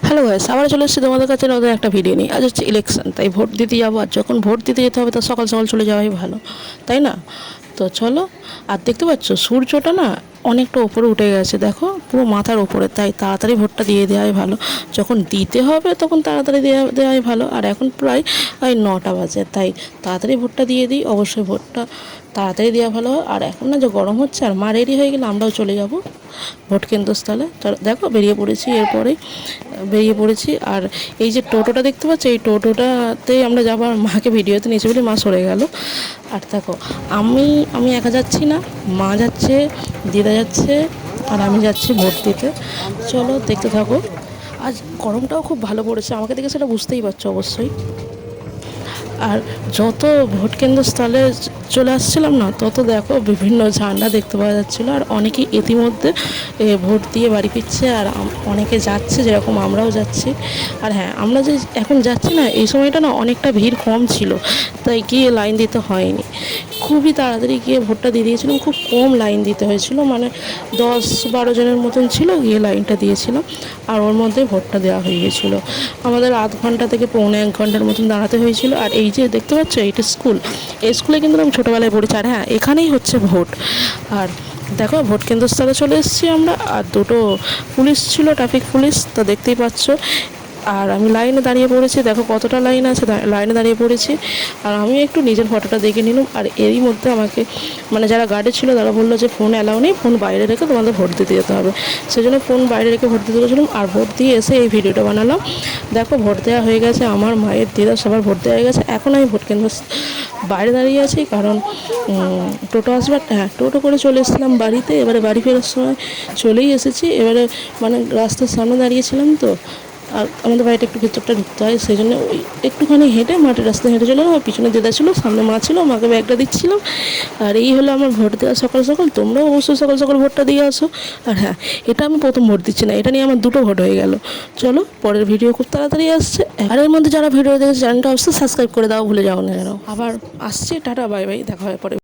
Hello guys, আবার চলে এসেছি তোমাদের কাছে নতুন একটা ভিডিও নিয়ে। আজ হচ্ছে ইলেকশন, তাই ভোট দিতে যাবো। আর যখন ভোট দিতে যেতে হবে তো সকাল সকাল চলে যাওয়াই ভালো, তাই না? তো চলো। আর দেখতে পাচ্ছ সূর্যটা না অনেকটা ওপরে উঠে গেছে, দেখো পুরো মাথার ওপরে, তাই তাড়াতাড়ি ভোটটা দিয়ে দেওয়াই ভালো। যখন দিতে হবে তখন তাড়াতাড়ি দেওয়াই ভালো। আর এখন প্রায় 9টা বাজে, তাই তাড়াতাড়ি ভোটটা দিয়ে দিই। অবশ্যই ভোটটা তাড়াতাড়ি দেওয়া ভালো। আর এখন না যে গরম হচ্ছে, আর মা রেডি হয়ে গেলে আমরাও চলে যাব ভোট কেন্দ্রস্থলে। দেখো বেরিয়ে পড়েছি, এরপরেই বেরিয়ে পড়েছি। আর এই যে টোটোটা দেখতে পাচ্ছি, এই টোটোটাতেই আমরা যাবো। আর মাকে ভিডিওতে নিচে বলে মা সরে গেল। আর দেখো আমি একা যাচ্ছি না, মা যাচ্ছে, দিদা যাচ্ছে, আর আমি যাচ্ছি ভোট দিতে। চলো দেখতে থাকো। আজ গরমটাও খুব ভালো পড়েছে, আমাকে দেখে সেটা বুঝতেই পারছো অবশ্যই। আর যত ভোট কেন্দ্রস্থলে চলে আসছিলাম না, তত দেখো বিভিন্ন ঝান্ডা দেখতে পাওয়া যাচ্ছিলো। আর অনেকেই ইতিমধ্যে ভোট দিয়ে বাড়ি ফিরছে, আর অনেকে যাচ্ছে, যেরকম আমরাও যাচ্ছি। আর হ্যাঁ, আমরা যে এখন যাচ্ছি না, এই সময়টা না অনেকটা ভিড় কম ছিল, তাই গিয়ে লাইন দিতে হয়নি। খুবই তাড়াতাড়ি গিয়ে ভোটটা দিয়ে দিয়েছিলাম, খুব কম লাইন দিতে হয়েছিল, মানে 10-12 জনের মতন ছিল, গিয়ে লাইনটা দিয়েছিলাম। আর ওর মধ্যে ভোটটা দেওয়া হয়ে গেছিলো। আমাদের আধ ঘন্টা থেকে পৌনে 1 ঘন্টার মতন দাঁড়াতে হয়েছিল। আর এই যে দেখতে পাচ্ছ, এইটা স্কুল, এই স্কুলে কিন্তু আমি ছোটোবেলায় পড়েছি। আর হ্যাঁ, এখানেই হচ্ছে ভোট। আর দেখো ভোট কেন্দ্রস্থলে চলে এসেছি আমরা। আর দুটো পুলিশ ছিল, ট্রাফিক পুলিশ, তো দেখতেই পাচ্ছ। আর আমি লাইনে দাঁড়িয়ে পড়েছি, দেখো কতটা লাইন আছে, লাইনে দাঁড়িয়ে পড়েছি। আর আমি একটু নিজের ফটোটা দেখে নিলাম। আর এরই মধ্যে আমাকে মানে যারা গার্ডে ছিল তারা বললো যে ফোন অ্যালাউ নেই, ফোন বাইরে রেখে তোমাদের ভোট দিতে যেতে হবে। সেই জন্য ফোন বাইরে রেখে ভোট দিতে গেছিলাম। আর ভোট দিয়ে এসে এই ভিডিওটা বানালাম। দেখো ভোট দেওয়া হয়ে গেছে, আমার মায়ের দিদা সবার ভোট দেওয়া হয়ে গেছে। এখন আমি ভোট কেন্দ্র বাইরে দাঁড়িয়ে আছি, কারণ টোটো আসবে। হ্যাঁ, টোটো করে চলে এসেছিলাম বাড়িতে। এবারে বাড়ি ফেরার সময় চলেই এসেছি। এবারে মানে রাস্তার সামনে দাঁড়িয়েছিলাম তো, আর আমাদের বাড়িটা একটু ভেতরটা ঢুকতে হয়, সেই জন্য ওই একটুখানি হেঁটে মাটির রাস্তায় হেঁটে চলে গেলাম। পিছনে দিদা ছিল, সামনে মা ছিল, মাকে ব্যাগটা দিচ্ছিলাম। আর এই হলো আমার ভোট দেওয়া সকাল সকাল। তোমরাও অবশ্যই সকাল সকাল ভোটটা দিয়ে আসো। আর হ্যাঁ, এটা আমি প্রথম ভোট দিচ্ছি না, এটা নিয়ে আমার 2টো ভোট হয়ে গেল। চলো, পরের ভিডিও খুব তাড়াতাড়ি আসছে। আর এর মধ্যে যারা ভিডিও দেখেছে চ্যানেলটা অবশ্যই সাবস্ক্রাইব করে দাও, ভুলে যাও না যেন। আবার আসছে, টাটা বাই বাই, দেখা হয় পরে।